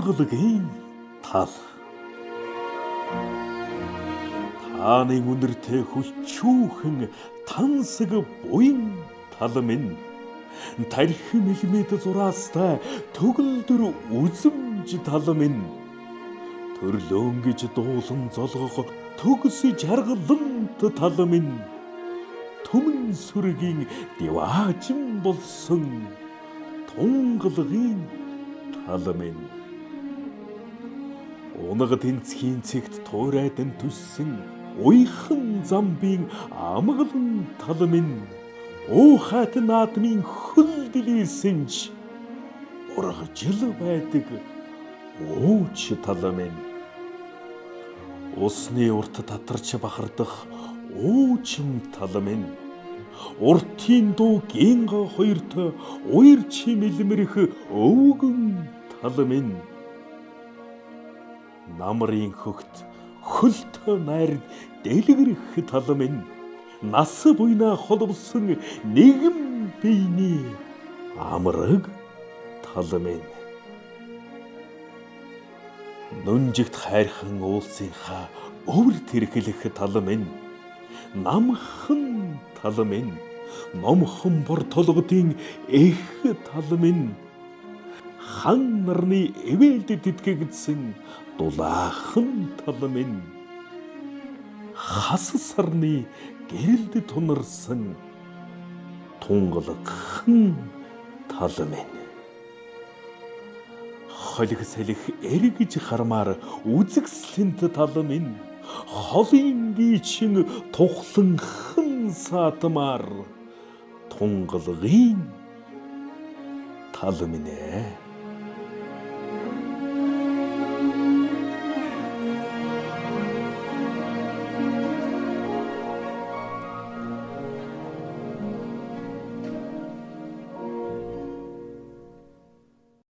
тунгалагын тал. Тааны үнэртэй хүчүүхэн тансаг буян тал минь тархи миллиметр зураастай төгөлдөр үзэмж тал минь төрлөөн гэж дуулан золгох төгс жаргалант тал минь түмэн сүргийн диваажин болсон тунгалагын тал минь унага тэнцхийн цэгт туурайдан төссөн уйхан замбын амгалан тал минь уухайт наадмын хөл дэлээсэнч ургажил байдаг ууч тал минь усны урт татарч бахардах уучин тал минь уртын дуу гинга хоёрт уяр чимэлмэрх өвгөн тал минь намрын хөхт хөлтөө найрд дэлгэрэх тал минь нас буйна холбосон нэгэн бийний амраг тал минь нүнжигт хайрхан уулсынхаа өвөр тэрхлэх тал минь намхан тал минь номхон бор толгодын эх тал минь хан нарны эвэлд тэтгэгдсэн дулаахан тал минь хас сарны гэрэлд тунарсан тунгалагхан тал минь холиг салих эргэж хармаар үзэгслэнт тал минь холын бичин тухланхан саатмаар тунгалагын тал минь